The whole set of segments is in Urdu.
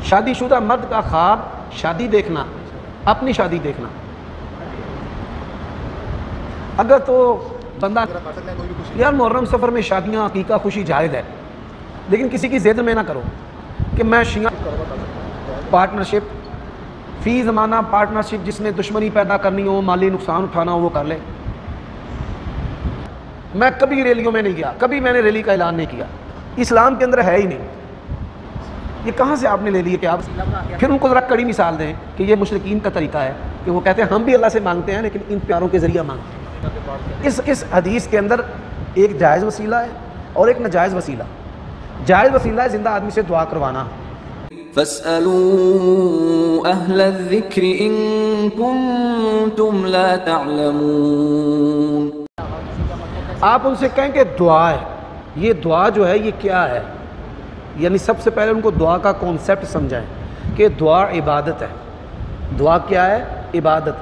شادی شدہ مرد کا خواب شادی دیکھنا، اپنی شادی دیکھنا۔ اگر تو بندہ یار محرم سفر میں شادیاں عقیقہ خوشی جائز ہے، لیکن کسی کی ضد میں نہ کرو کہ میں شیعہ پارٹنرشپ فی زمانہ پارٹنرشپ جس نے دشمنی پیدا کرنی ہو، مالی نقصان اٹھانا ہو وہ کر لے۔ میں کبھی ریلیوں میں نہیں گیا، کبھی میں نے ریلی کا اعلان نہیں کیا، اسلام کے اندر ہے ہی نہیں۔ یہ کہاں سے آپ نے لے لی کہ آپ پھر ان کو ذرا کڑی مثال دیں کہ یہ مشرکین کا طریقہ ہے کہ وہ کہتے ہیں ہم بھی اللہ سے مانگتے ہیں لیکن ان پیاروں کے ذریعہ مانگتے ہیں۔ اس حدیث کے اندر ایک جائز وسیلہ ہے اور ایک ناجائز وسیلہ۔ جائز وسیلہ ہے زندہ آدمی سے دعا کروانا۔ فَاسْأَلُوا أَهْلَ الذِّكْرِ إِن كُنتُمْ لَا تَعْلَمُونَ۔ آپ ان سے کہیں کہ دعا ہے، یہ دعا جو ہے یہ کیا ہے، یعنی سب سے پہلے ان کو دعا کا کانسیپٹ سمجھائیں کہ دعا عبادت ہے۔ دعا کیا ہے؟ عبادت۔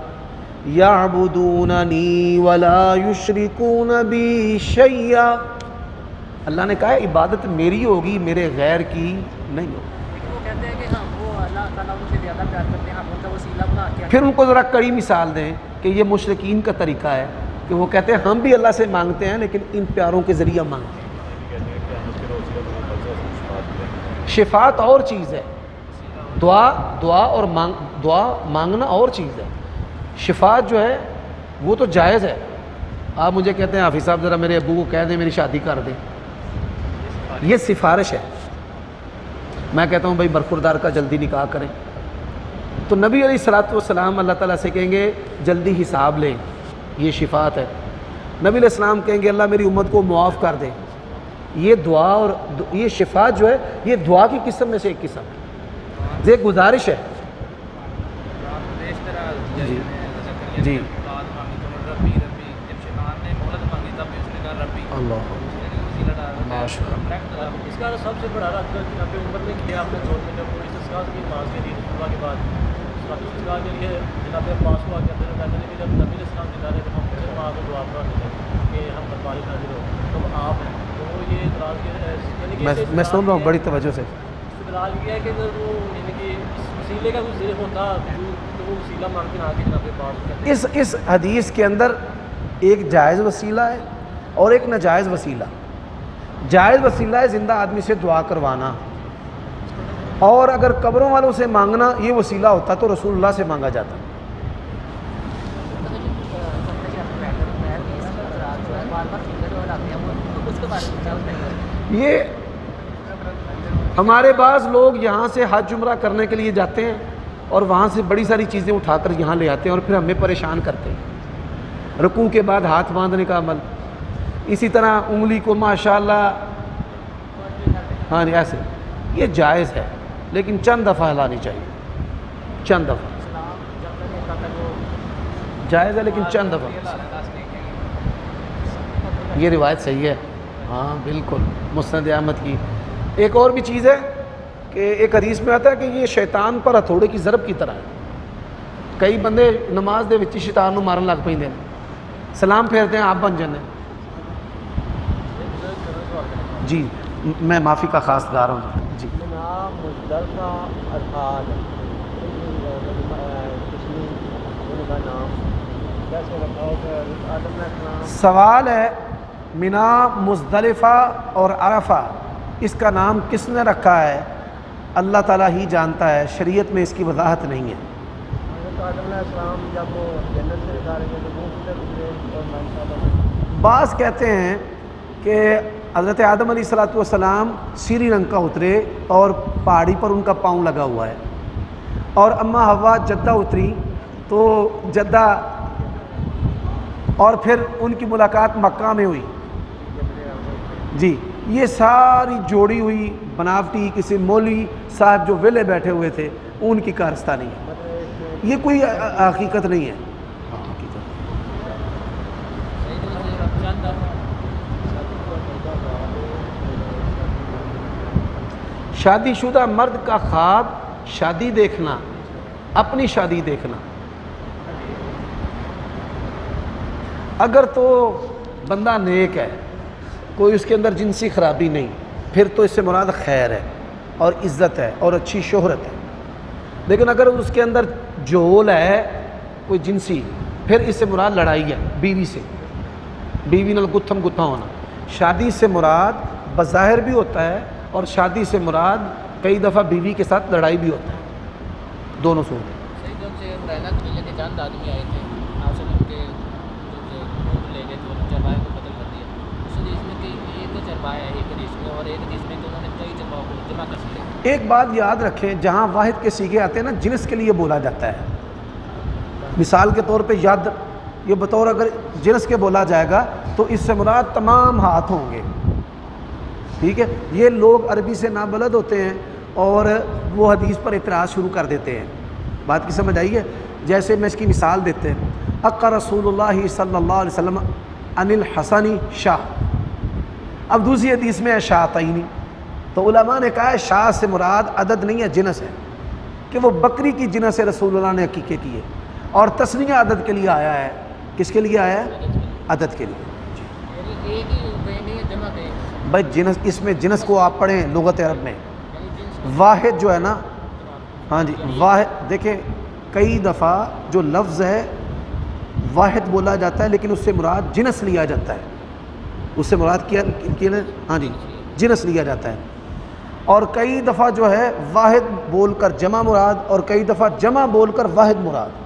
یعبدوننی ولا یشرکون بی شیئا، اللہ نے کہا ہے عبادت میری ہوگی، میرے غیر کی نہیں ہوگی۔ وہ کہتے ہیں کہ وہ اللہ تعالیٰ ان سے زیادہ پیار کرتے ہیں، ہم ان کا وسیلہ بنا کے پھر ان کو ذرا کڑی مثال دیں کہ یہ مشرکین کا طریقہ ہے کہ وہ کہتے ہیں ہم بھی اللہ سے مانگتے ہیں لیکن ان پیاروں کے ذریعہ مانگتے ہیں۔ شفاعت اور چیز ہے، دعا اور دعا مانگنا اور چیز ہے۔ شفاعت جو ہے وہ تو جائز ہے۔ آپ مجھے کہتے ہیں حافظ صاحب ذرا میرے ابو کو کہہ دیں میری شادی کر دیں، یہ سفارش ہے۔ میں کہتا ہوں بھائی برخوردار کا جلدی نکاح کریں، تو نبی علیہ الصلوۃ والسلام اللہ تعالیٰ سے کہیں گے جلدی حساب لیں، یہ شفاعت ہے۔ نبی علیہ السلام کہیں گے اللہ میری امت کو معاف کر دے، یہ دعا اور یہ شفاعت جو ہے یہ دعا کی قسم میں سے ایک قسم ہے، یہ گزارش ہے۔ جی جی اللہ اس کا سب سے بڑا رد جناب عمر نے کیا اپنے دور میں جب وہ استسقاء کی نماز کے لیے صبح کے بعد استسقاء کے لیے جناب عباس کو آ کے اندر کہتے ہیں کہ جب نبی علیہ السلام زندہ رہے تو ہم سے وہاں کو دعا پڑھاتے تھے کہ ہم پر بارش نازل ہو، تو آپ ہیں تو وہ یہ اعتراض کے میں سن رہا ہوں بڑی توجہ سے۔ استدلال یہ ہے کہ وہ یعنی کہ اس وسیلے کا کوئی ذریعہ ہوتا تو وہ وسیلہ مان کے نہ کے جناب عباس اس حدیث کے اندر ایک جائز وسیلہ ہے اور ایک ناجائز وسیلہ۔ جائز وسیلہ ہے زندہ آدمی سے دعا کروانا، اور اگر قبروں والوں سے مانگنا یہ وسیلہ ہوتا تو رسول اللہ سے مانگا جاتا۔ یہ ہمارے بعض لوگ یہاں سے حج عمرہ کرنے کے لیے جاتے ہیں اور وہاں سے بڑی ساری چیزیں اٹھا کر یہاں لے آتے ہیں اور پھر ہمیں پریشان کرتے ہیں۔ رکوع کے بعد ہاتھ باندھنے کا عمل، اسی طرح انگلی کو ماشاءاللہ ہاں ایسے، یہ جائز ہے لیکن چند دفعہ ہلانی چاہیے، چند دفعہ جائز ہے لیکن چند دفعہ۔ یہ روایت صحیح ہے، ہاں بالکل مسند احمد کی۔ ایک اور بھی چیز ہے کہ ایک حدیث میں آتا ہے کہ یہ شیطان پر ہتھوڑے کی ضرب کی طرح ہے۔ کئی بندے نماز دے وچ شیطان نو مارن لگ پیندے ہیں، سلام پھیرتے ہیں آپ بن جانے۔ جی میں معافی کا خاص دار ہوں۔ جی سوال ہے منا مزدلفہ اور عرفہ اس کا نام کس نے رکھا ہے؟ اللہ تعالیٰ ہی جانتا ہے، شریعت میں اس کی وضاحت نہیں ہے۔ بعض کہتے ہیں کہ حضرت آدم علیہ الصلوۃ والسلام سیری رنگ کا اترے اور پہاڑی پر ان کا پاؤں لگا ہوا ہے، اور اماں حوا جدہ اتری تو جدہ، اور پھر ان کی ملاقات مکہ میں ہوئی۔ جی یہ ساری جوڑی ہوئی بناوٹی کسی مولوی صاحب جو ویلے بیٹھے ہوئے تھے ان کی کارستانی ہے، یہ کوئی حقیقت نہیں ہے۔ شادی شدہ مرد کا خواب شادی دیکھنا، اپنی شادی دیکھنا۔ اگر تو بندہ نیک ہے، کوئی اس کے اندر جنسی خرابی نہیں، پھر تو اس سے مراد خیر ہے۔ اور عزت ہے اور اچھی شہرت ہے۔ لیکن اگر اس کے اندر جول ہے کوئی جنسی، پھر اس سے مراد لڑائی ہے بیوی سے، بیوی نال گتھم گتھا ہونا۔ شادی سے مراد بظاہر بھی ہوتا ہے اور شادی سے مراد کئی دفعہ بیوی کے ساتھ لڑائی بھی ہوتا ہے، دونوں صورت۔ صحیح جب سے رحلت میں لے چند آدمی آئے تھے آپ سے کے لے گئے تو چرواہے کو قتل کر دیا، اس حدیث میں کہ ایک چرواہا ہے ایک حدیث میں، اور ایک حدیث میں کہ انہوں نے کئی چرواہوں کو جمع کر سکے۔ ایک بات یاد رکھیں، جہاں واحد کے صیغے آتے ہیں نا جنس کے لیے بولا جاتا ہے۔ مثال کے طور پہ ید، یہ بطور اگر جنس کے بولا جائے گا تو اس سے مراد تمام ہاتھ ہوں گے، ٹھیک ہے۔ یہ لوگ عربی سے نابلد ہوتے ہیں اور وہ حدیث پر اعتراض شروع کر دیتے ہیں، بات کی سمجھ آئی ہے؟ جیسے میں اس کی مثال دیتے ہیں، اقا رسول اللہ صلی اللہ علیہ وسلم عن الحسن شاہ، اب دوسری حدیث میں ہے شاتعینی، تو علماء نے کہا ہے شاہ سے مراد عدد نہیں ہے جنس ہے، کہ وہ بکری کی جنس سے رسول اللہ نے عقیقے کیے، اور تسنیہ عدد کے لیے آیا ہے۔ کس کے لیے آیا ہے؟ عدد کے لیے۔ ایک ہی نہیں ہے جمع کے، بھائی جنس، اس میں جنس کو آپ پڑھیں لغت عرب میں، واحد جو ہے نا، ہاں جی واحد، دیکھیں کئی دفعہ جو لفظ ہے واحد بولا جاتا ہے لیکن اس سے مراد جنس لیا جاتا ہے، اس سے مراد کیا، ہاں جی جنس لیا جاتا ہے، اور کئی دفعہ جو ہے واحد بول کر جمع مراد، اور کئی دفعہ جمع بول کر واحد مراد،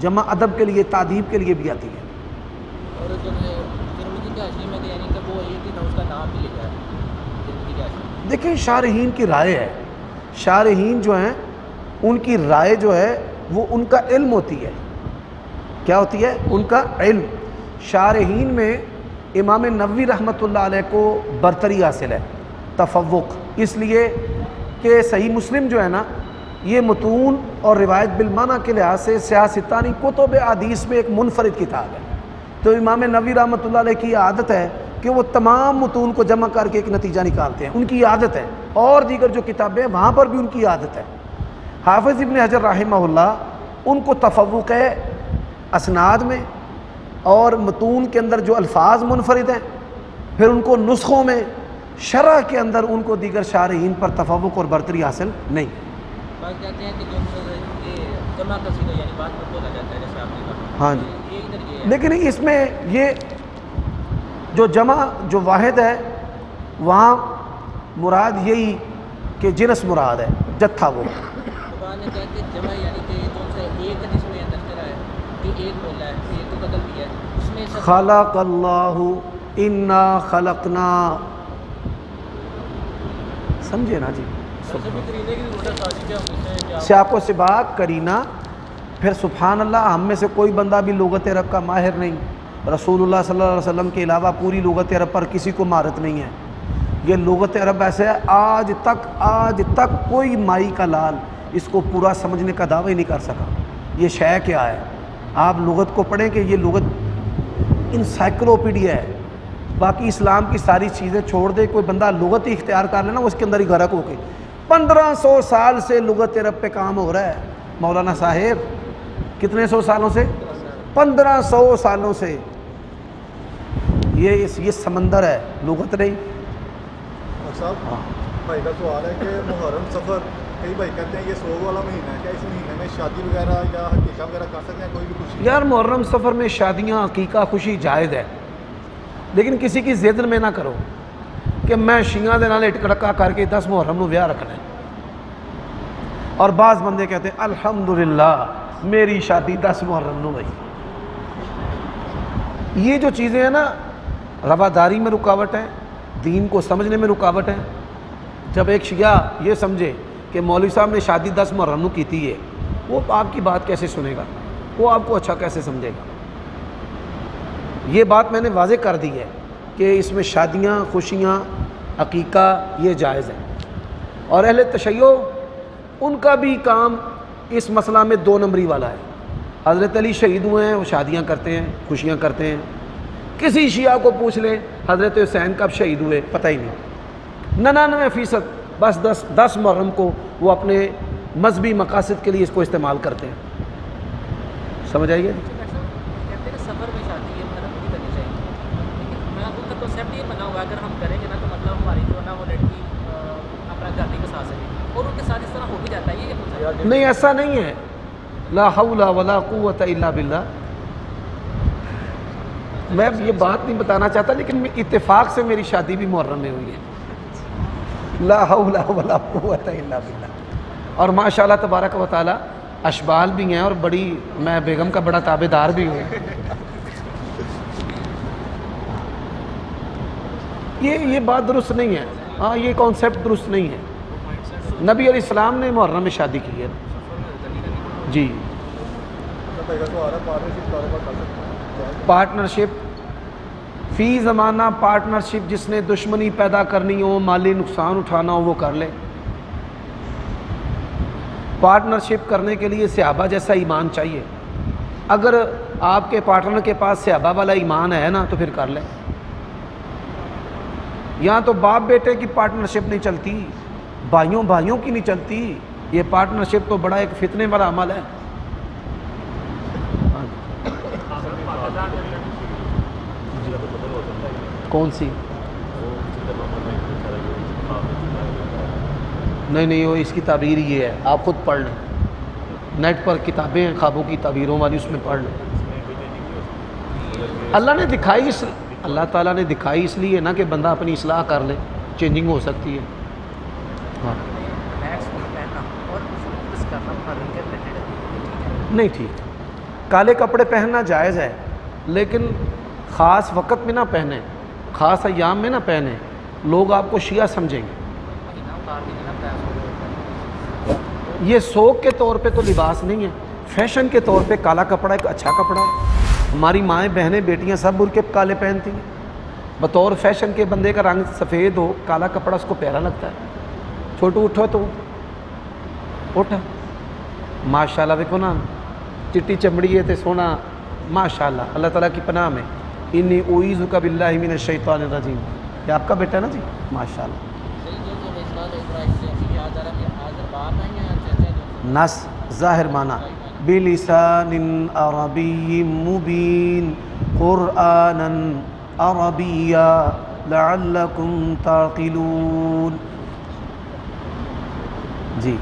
جمع ادب کے لیے تعدیب کے لیے بھی آتی ہے۔ اور جو ترمذی کے حاشیے میں یعنی کہ وہ ایک ہی تھا، اس کا نام بھی لکھا ہے ترمذی کے حاشیے میں۔ دیکھیں شارحین کی رائے ہے، شارحین جو ہیں ان کی رائے جو ہے وہ ان کا علم ہوتی ہے، کیا ہوتی ہے؟ ان کا علم۔ شارحین میں امام نووی رحمۃ اللہ علیہ کو برتری حاصل ہے، تفوق، اس لیے کہ صحیح مسلم جو ہے نا یہ متون اور روایت بالمعنی کے لحاظ سے سیاستانی کتب حدیث میں ایک منفرد کتاب ہے، تو امام نووی رحمۃ اللہ علیہ کی عادت ہے کہ وہ تمام متون کو جمع کر کے ایک نتیجہ نکالتے ہیں، ان کی عادت ہے، اور دیگر جو کتابیں وہاں پر بھی ان کی عادت ہے۔ حافظ ابن حجر رحمہ اللہ ان کو تفوق ہے اسناد میں اور متون کے اندر جو الفاظ منفرد ہیں، پھر ان کو نسخوں میں، شرح کے اندر ان کو دیگر شارحین پر تفوق اور برتری حاصل نہیں۔ بات کہتے ہیں کہ جو جمع کا صیغہ یعنی بات کو بولا جاتا ہے جیسے آپ نے کہا، ہاں جی، یہ ادھر یہ ہے۔ لیکن اس میں یہ جو جمع جو واحد ہے وہاں مراد یہی کہ جنس مراد ہے، جتھا وہ۔ قرآن نے کہا کہ جمع یعنی کہ جو سے ایک حدیث میں تذکرہ ہے کہ ایک بولا ہے، ایک کو قتل کیا ہے، اس میں سب خلق اللہ انا خلقنا، سمجھے نا جی؟ ویسے بھی کرینے کی ضرورت ہے تاجی کہ ہم اسے کیا سیاق و سباق کرینہ، پھر سبحان اللہ ہم میں سے کوئی بندہ بھی لغت عرب کا ماہر نہیں، رسول اللہ صلی اللہ علیہ وسلم کے علاوہ پوری لغت عرب پر کسی کو مہارت نہیں ہے۔ یہ لغت عرب ایسے ہے آج تک کوئی مائی کا لال اس کو پورا سمجھنے کا دعوی نہیں کر سکا۔ یہ شے کیا ہے؟ آپ لغت کو پڑھیں کہ یہ لغت انسائکلوپیڈیا ہے، باقی اسلام کی ساری چیزیں چھوڑ دے، کوئی بندہ لغت ہی اختیار کر لینا وہ اس کے اندر ہی غرق ہو کے 1500 سال سے لغت عرب پہ کام ہو رہا ہے مولانا صاحب، کتنے سو سالوں سے؟ 1500 سالوں سے یہ سمندر ہے، لغت نہیں۔ صاحب بھائی کا سوال ہے کہ محرم سفر، کئی بھائی کہتے ہیں یہ 100 والا مہینہ ہے، کیا اس مہینے میں شادی وغیرہ یا عقیقہ وغیرہ کر سکتے ہیں کوئی بھی خوشی؟ یار محرم سفر میں شادیاں عقیقہ خوشی جائز ہے، لیکن کسی کی ضد میں نہ کرو کہ میں شیعہ دے نال اٹکڑکا کر کے 10 محرم نو بیاہ رکھنا ہے، اور بعض بندے کہتے ہیں الحمدللہ میری شادی 10 محرم نو ہوئی۔ یہ جو چیزیں ہیں نا رواداری میں رکاوٹ ہے، دین کو سمجھنے میں رکاوٹ ہے۔ جب ایک شیعہ یہ سمجھے کہ مولوی صاحب نے شادی 10 محرم نو کی تھی ہے، وہ آپ کی بات کیسے سنے گا؟ وہ آپ کو اچھا کیسے سمجھے گا؟ یہ بات میں نے واضح کر دی ہے کہ اس میں شادیاں خوشیاں عقیقہ یہ جائز ہے، اور اہل تشیع ان کا بھی کام اس مسئلہ میں 2 نمبری والا ہے۔ حضرت علی شہید ہوئے ہیں، وہ شادیاں کرتے ہیں، خوشیاں کرتے ہیں۔ کسی شیعہ کو پوچھ لیں حضرت حسین کب شہید ہوئے، پتہ ہی نہیں۔ 99% بس 10 محرم کو وہ اپنے مذہبی مقاصد کے لیے اس کو استعمال کرتے ہیں۔ سمجھ آئیے؟ کہتے ہیں کہ سفر میں شادی ہے محرم نہیں کرنی چاہیے، لیکن میں ان کا کنسیپٹ یہ بنا ہوا ہے اگر ہم کریں گے نا تو مطلب ہماری جو ہے نا وہ لڑکی اپنا گھر نہیں بسا سکے اور ان کے ساتھ اس طرح ہو بھی جاتا ہے، یہ ہوتا ہے؟ نہیں ایسا نہیں ہے، لا حول ولا قوت الا باللہ. میں یہ بات نہیں بتانا چاہتا لیکن اتفاق سے میری شادی بھی محرم میں ہوئی ہے، لا حول ولا قوت الا باللہ. اور ماشاءاللہ تبارک و تعالی اشبال بھی ہیں اور بڑی، میں بیگم کا بڑا تابع دار بھی ہوں. یہ بات درست نہیں ہے، ہاں یہ کانسیپٹ درست نہیں ہے. نبی علیہ السلام نے محرم میں شادی کی ہے جی. بھائی کا سوال ہے پارٹنرشپ کاروبار کر سکتے ہیں؟ پارٹنرشپ فی زمانہ پارٹنرشپ جس نے دشمنی پیدا کرنی ہو، مالی نقصان اٹھانا ہو، وہ کر لے. پارٹنرشپ کرنے کے لیے صحابہ جیسا ایمان چاہیے. اگر آپ کے پارٹنر کے پاس صحابہ والا ایمان ہے نا تو پھر کر لیں. یہاں تو باپ بیٹے کی پارٹنرشپ نہیں چلتی، بھائیوں بھائیوں کی نہیں چلتی. یہ پارٹنرشپ تو بڑا ایک فتنے والا عمل ہے. کون سی؟ نہیں وہ اس کی تعبیر یہ ہے، آپ خود پڑھ لیں، نیٹ پر کتابیں ہیں خوابوں کی تعبیروں والی، اس میں پڑھ لیں. اللہ نے دکھائی اللہ تعالیٰ نے دکھائی اس لیے نا کہ بندہ اپنی اصلاح کر لے، چینجنگ ہو سکتی ہے. ہاں نہیں ٹھیک، کالے کپڑے پہننا جائز ہے لیکن خاص وقت میں نہ پہنیں، خاص ایام میں نہ پہنیں، لوگ آپ کو شیعہ سمجھیں گے. یہ سوگ کے طور پہ تو لباس نہیں ہے، فیشن کے طور پہ کالا کپڑا ایک اچھا کپڑا ہے. ہماری مائیں بہنیں بیٹیاں سب برقعے کالے پہنتی ہیں. بطور فیشن کے بندے کا رنگ سفید ہو، کالا کپڑا اس کو پیارا لگتا ہے. چھوٹو اٹھو تو اٹھا، ماشاءاللہ دیکھو نا چٹی چمڑی ہے تے سونا، ماشاءاللہ اللہ تعالیٰ کی پناہ میں. انی اعوذ باللہ من الشیطان الرجیم، یہ آپ کا بیٹا ہے نا جی، ماشاءاللہ. نس ظاہر معنی بلسان عربی مبین قرآنا عربیا لعلکم تعقلون. جی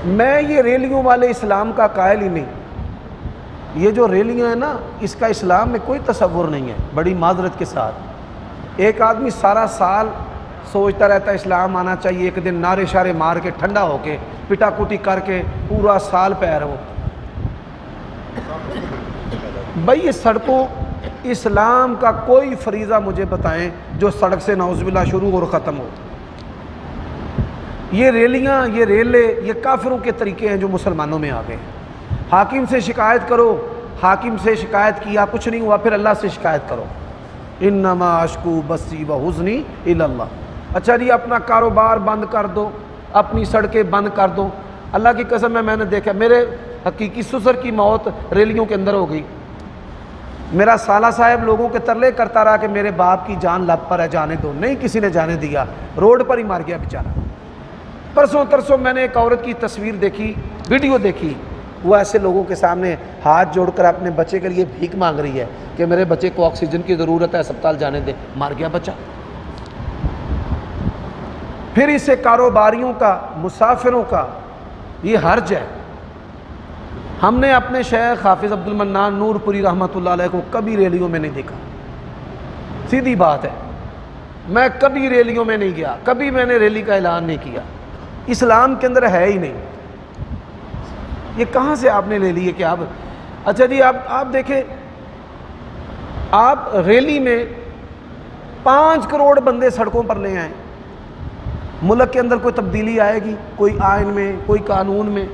میں یہ ریلیوں والے اسلام کا قائل ہی نہیں. یہ جو ریلیاں ہیں نا اس کا اسلام میں کوئی تصور نہیں ہے. بڑی معذرت کے ساتھ ایک آدمی سارا سال سوچتا رہتا ہے اسلام آنا چاہیے، ایک دن نعرے شارے مار کے ٹھنڈا ہو کے پٹا کٹی کر کے پورا سال پیر ہو. بھئی یہ سڑکوں، اسلام کا کوئی فریضہ مجھے بتائیں جو سڑک سے نعوذ باللہ شروع اور ختم ہو. یہ ریلیاں، یہ ریلے، یہ کافروں کے طریقے ہیں جو مسلمانوں میں آ گئے. حاکم سے شکایت کرو، حاکم سے شکایت کیا کچھ نہیں ہوا، پھر اللہ سے شکایت کرو. انما اشکو بسی و حزنی الی اللہ. اچھا جی اپنا کاروبار بند کر دو، اپنی سڑکیں بند کر دو. اللہ کی قسم میں نے دیکھا، میرے حقیقی سسر کی موت ریلیوں کے اندر ہو گئی. میرا سالہ صاحب لوگوں کے ترلے کرتا رہا کہ میرے باپ کی جان لب پر ہے، جانے دو. نہیں کسی نے جانے دیا، روڈ پر ہی مار گیا بیچارہ. پرسوں ترسوں میں نے ایک عورت کی تصویر دیکھی، ویڈیو دیکھی، وہ ایسے لوگوں کے سامنے ہاتھ جوڑ کر اپنے بچے کے لیے بھیک مانگ رہی ہے کہ میرے بچے کو آکسیجن کی ضرورت ہے، اسپتال جانے دے. مار گیا بچہ. پھر اسے کاروباریوں کا، مسافروں کا یہ حرج ہے. ہم نے اپنے شیخ حافظ عبد المنان نور پوری رحمۃ اللہ علیہ کو کبھی ریلیوں میں نہیں دیکھا. سیدھی بات ہے، میں کبھی ریلیوں میں نہیں گیا، کبھی میں نے ریلی کا اعلان نہیں کیا. اسلام کے اندر ہے ہی نہیں. یہ کہاں سے آپ نے لے لی ہے کہ آپ، اچھا جی آپ دیکھیں، آپ ریلی میں 5 کروڑ بندے سڑکوں پر لے آئیں، ملک کے اندر کوئی تبدیلی آئے گی؟ کوئی آئین میں، کوئی قانون میں؟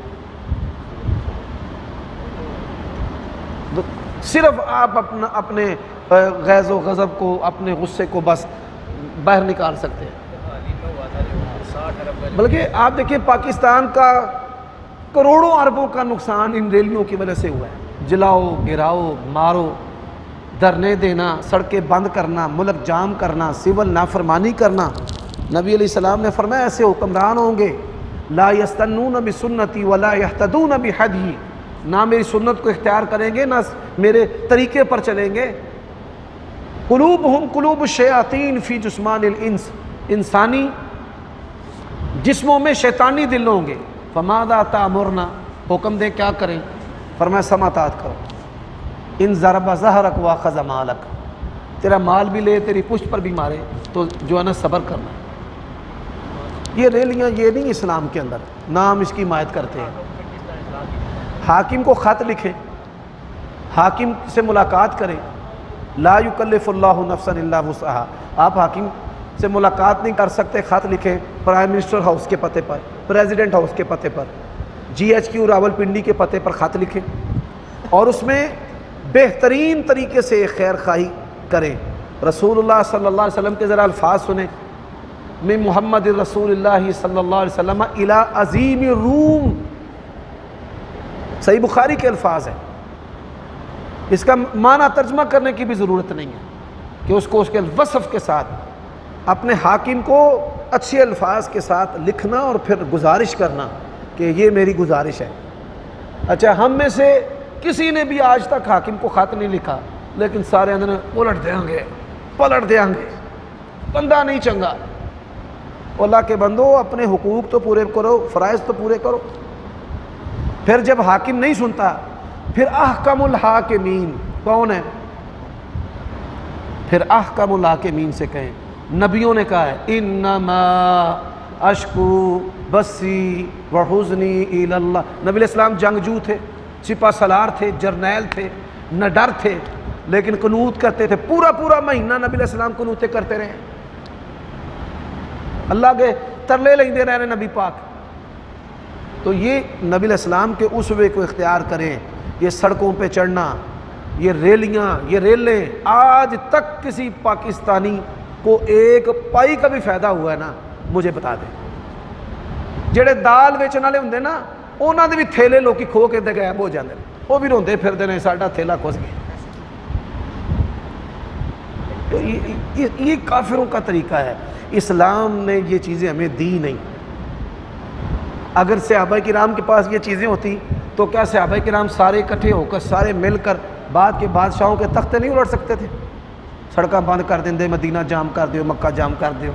صرف آپ اپنے غیظ و غضب کو، اپنے غصے کو بس باہر نکال سکتے ہیں. بلکہ آپ دیکھیں پاکستان کا کروڑوں اربوں کا نقصان ان ریلیوں کی وجہ سے ہوا ہے. جلاؤ، گراؤ، مارو، دھرنے دینا، سڑکیں بند کرنا، ملک جام کرنا، سول نافرمانی کرنا. نبی علیہ السلام نے فرمایا ایسے حکمران ہوں گے لا یستنون بسنتی ولا یہتدون بہدی، نہ میری سنت کو اختیار کریں گے، نہ میرے طریقے پر چلیں گے۔ قلوبہم قلوب الشیاطین فی جسمان الانس، انسانی جسموں میں شیطانی دل ہوں گے۔ فماذا تأمرنا، حکم دیں کیا کریں؟ فرمایا سمع اطاعت کرو۔ ان ضرب ظہرک واخذ مالک، تیرا مال بھی لے، تیری پشت پر بھی مارے تو جو ہے نا صبر کرنا۔ یہ ریلیاں یہ نہیں اسلام کے اندر، نام اس کی حمایت کرتے ہیں۔ حاکم کو خط لکھیں، حاکم سے ملاقات کریں۔ لا یکلف اللہ نفسا الا وسعہا، آپ حاکم سے ملاقات نہیں کر سکتے، خط لکھیں پرائم منسٹر ہاؤس کے پتے پر، پریزیڈنٹ ہاؤس کے پتے پر، GHQ راولپنڈی کے پتے پر خط لکھیں اور اس میں بہترین طریقے سے خیر خواہی کریں۔ رسول اللہ صلی اللہ علیہ وسلم کے ذرا الفاظ سنیں، من محمد رسول اللہ صلی اللہ علیہ وسلم الی عظیم الروم، صحیح بخاری کے الفاظ ہیں۔ اس کا معنی ترجمہ کرنے کی بھی ضرورت نہیں ہے کہ اس کو اس کے وصف کے ساتھ اپنے حاکم کو اچھے الفاظ کے ساتھ لکھنا اور پھر گزارش کرنا کہ یہ میری گزارش ہے۔ اچھا، ہم میں سے کسی نے بھی آج تک حاکم کو خط نہیں لکھا، لیکن سارے اندر پلٹ دیں گے، بندہ نہیں چنگا۔ اللہ کے بندو، اپنے حقوق تو پورے کرو، فرائض تو پورے کرو۔ پھر جب حاکم نہیں سنتا، پھر احکم الحاکمین کون ہے؟ پھر احکم الحاکمین سے کہیں، نبیوں نے کہا ہے انما اشکو بسی وحزنی الی اللہ۔ نبی علیہ السلام جنگجو تھے، سپہ سالار تھے، جرنیل تھے، نہ ڈر تھے، لیکن قنوت کرتے تھے۔ پورا مہینہ نبی علیہ السلام قنوتیں کرتے رہے، اللہ کے ترلے لیندے رہے نبی پاک۔ تو یہ نبی علیہ السلام کے اسوے کو اختیار کریں۔ یہ سڑکوں پہ چڑھنا، یہ ریلیاں، یہ ریلیں، آج تک کسی پاکستانی کو ایک پائی کا بھی فائدہ ہوا ہے نا؟ مجھے بتا دیں۔ جڑے دال ویچن والے ہوندے نا، انہاں دے بھی تھیلے لوکی کھو کے تے غائب ہو جاندے، وہ بھی روندے پھردے نے ساڈا تھیلا کھس گیا۔ تو یہ کافروں کا طریقہ ہے۔ اسلام نے یہ چیزیں ہمیں دی نہیں۔ اگر صحابہ کرام کے پاس یہ چیزیں ہوتی تو کیا صحابہ کرام سارے اکٹھے ہو کر، سارے مل کر بعد کے بادشاہوں کے تختے نہیں الٹ سکتے تھے؟ سڑکاں بند کر دیں، مدینہ جام کر دیو، مکہ جام کر دیو،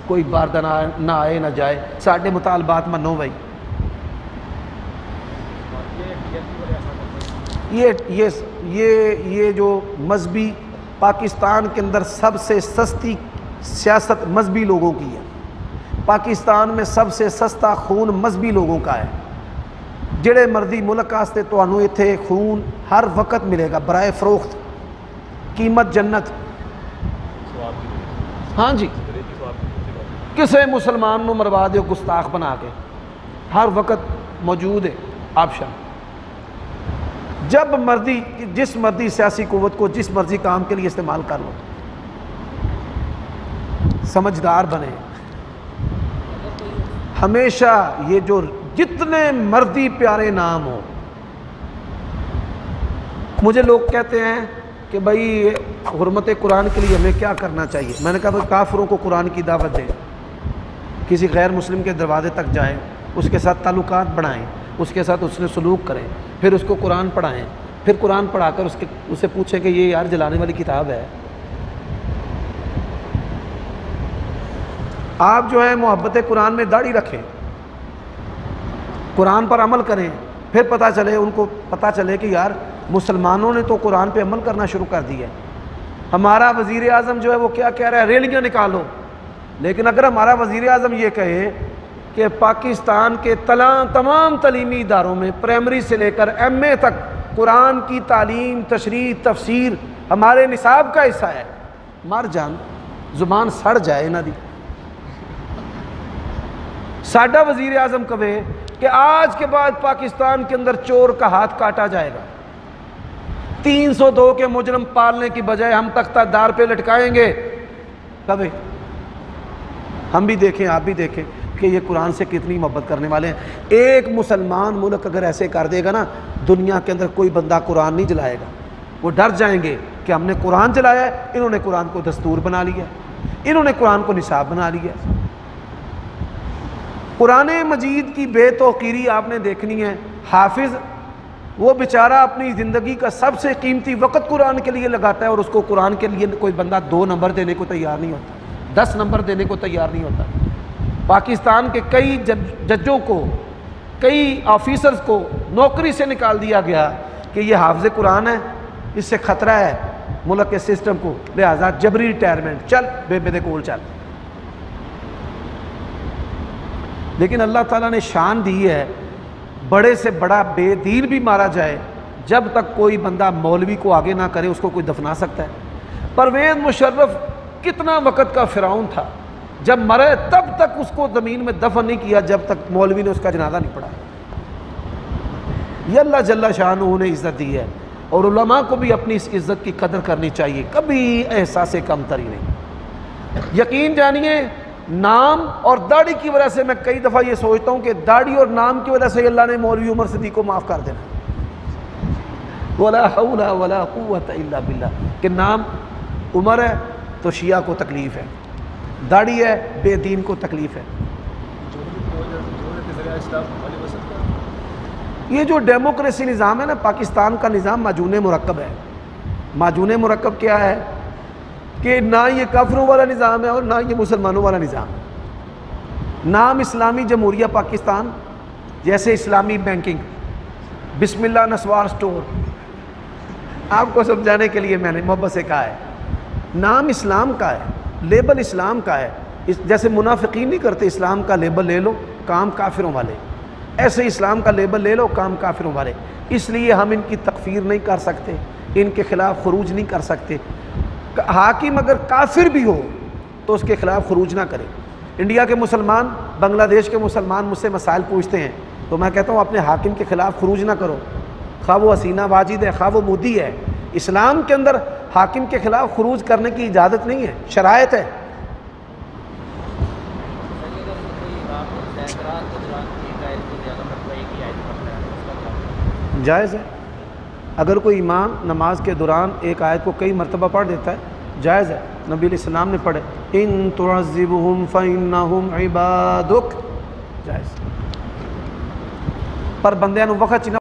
کوئی باردہ نہ آئے نہ جائے، ساڈے مطالبات منو بھائی۔ یہ جو مذہبی پاکستان کے اندر سب سے سستی سیاست مذہبی لوگوں کی ہے، پاکستان میں سب سے سستا خون مذہبی لوگوں کا ہے۔ جڑے مرضی ملک واسطے تانوں ایتھے خون ہر وقت ملے گا برائے فروخت، قیمت جنت۔ ہاں جی، کسے مسلمان نو مروا دیو گستاخ بنا کے، ہر وقت موجود ہے آپشن۔ جب مرضی جس مرضی سیاسی قوت کو جس مرضی کام کے لیے استعمال کر لو۔ سمجھدار بنے ہمیشہ، یہ جو جتنے مرضی پیارے نام ہو۔ مجھے لوگ کہتے ہیں کہ بھائی حرمت قرآن کے لیے ہمیں کیا کرنا چاہیے؟ میں نے کہا بھائی کافروں کو قرآن کی دعوت دیں، کسی غیر مسلم کے دروازے تک جائیں، اس کے ساتھ تعلقات بڑھائیں، اس کے ساتھ اس نے سلوک کریں، پھر اس کو قرآن پڑھائیں، پھر قرآن پڑھا کر اسے پوچھیں کہ یہ یار جلانے والی کتاب ہے۔ آپ جو ہے محبت قرآن میں داڑھی رکھیں، قرآن پر عمل کریں، پھر ان کو پتہ چلے کہ یار مسلمانوں نے تو قرآن پہ عمل کرنا شروع کر دیا ہے۔ ہمارا وزیر اعظم جو ہے وہ کیا کہہ رہا ہے؟ ریلیاں نکالو۔ لیکن اگر ہمارا وزیر اعظم یہ کہے کہ پاکستان کے تمام تعلیمی اداروں میں پرائمری سے لے کر MA تک قرآن کی تعلیم، تشریح، تفسیر ہمارے نصاب کا حصہ ہے، مر جان، زبان سڑ جائے نہ دی۔ ساڈا وزیر اعظم کہے کہ آج کے بعد پاکستان کے اندر چور کا ہاتھ کاٹا جائے گا، 302 کے مجرم پالنے کی بجائے ہم تختہ دار پہ لٹکائیں گے، کبھی ہم بھی دیکھیں، آپ بھی دیکھیں کہ یہ قرآن سے کتنی محبت کرنے والے ہیں۔ ایک مسلمان ملک اگر ایسے کر دے گا نا، دنیا کے اندر کوئی بندہ قرآن نہیں جلائے گا۔ وہ ڈر جائیں گے کہ ہم نے قرآن جلایا ہے، انہوں نے قرآن کو دستور بنا لیا، انہوں نے قرآن کو نصاب بنا لیا۔ قرآن مجید کی بے توقیری آپ نے دیکھنی ہے۔ حافظ وہ بیچارہ اپنی زندگی کا سب سے قیمتی وقت قرآن کے لیے لگاتا ہے، اور اس کو قرآن کے لیے کوئی بندہ 2 نمبر دینے کو تیار نہیں ہوتا، 10 نمبر دینے کو تیار نہیں ہوتا۔ پاکستان کے کئی ججوں کو، کئی آفیسرز کو نوکری سے نکال دیا گیا کہ یہ حافظ قرآن ہے، اس سے خطرہ ہے ملک کے سسٹم کو، لہذا جبری ریٹائرمنٹ، چل بے کول چل۔ لیکن اللہ تعالیٰ نے شان دی ہے، بڑے سے بڑا بے دین بھی مارا جائے، جب تک کوئی بندہ مولوی کو آگے نہ کرے اس کو کوئی دفنا سکتا ہے۔ پرویز مشرف کتنا وقت کا فرعون تھا، جب مرے تب تک اس کو زمین میں دفن نہیں کیا جب تک مولوی نے اس کا جنازہ نہیں پڑھا۔ یہ اللہ جل شانہ نے عزت دی ہے، اور علماء کو بھی اپنی اس عزت کی قدر کرنی چاہیے، کبھی احساس کمتری نہیں۔ یقین جانیے، نام اور داڑھی کی وجہ سے میں کئی دفعہ یہ سوچتا ہوں کہ داڑھی اور نام کی وجہ سے اللہ نے مولوی عمر صدیق کو معاف کر دینا، ولا حول ولا قوت الا باللہ، کہ نام عمر ہے تو شیعہ کو تکلیف ہے، داڑھی ہے بے دین کو تکلیف ہے۔ یہ جو ڈیموکریسی نظام ہے نا، پاکستان کا نظام معجون مرکب ہے۔ معجون مرکب کیا ہے کہ نہ یہ کافروں والا نظام ہے اور نہ یہ مسلمانوں والا نظام ہے۔ نام اسلامی جمہوریہ پاکستان، جیسے اسلامی بینکنگ، بسم اللہ نسوار سٹور، آپ کو سمجھانے کے لیے میں نے محبت سے کہا ہے، نام اسلام کا ہے، لیبل اسلام کا ہے۔ جیسے منافقین نہیں کرتے، اسلام کا لیبل لے لو کام کافروں والے، ایسے اسلام کا لیبل لے لو کام کافروں والے۔ اس لیے ہم ان کی تکفیر نہیں کر سکتے، ان کے خلاف خروج نہیں کر سکتے۔ حاکم اگر کافر بھی ہو تو اس کے خلاف خروج نہ کرے۔ انڈیا کے مسلمان، بنگلہ دیش کے مسلمان مجھ سے مسائل پوچھتے ہیں تو میں کہتا ہوں اپنے حاکم کے خلاف خروج نہ کرو، خواہ وہ حسینہ واجد ہے، خواہ وہ مودی ہے۔ اسلام کے اندر حاکم کے خلاف خروج کرنے کی اجازت نہیں ہے، شرائط ہے۔ جائز ہے، اگر کوئی امام نماز کے دوران ایک آیت کو کئی مرتبہ پڑھ دیتا ہے، جائز ہے۔ نبی علیہ السلام نے پڑھے ان تعذبہم فانہم عبادک، جائز۔ پر بندیاں نو وقت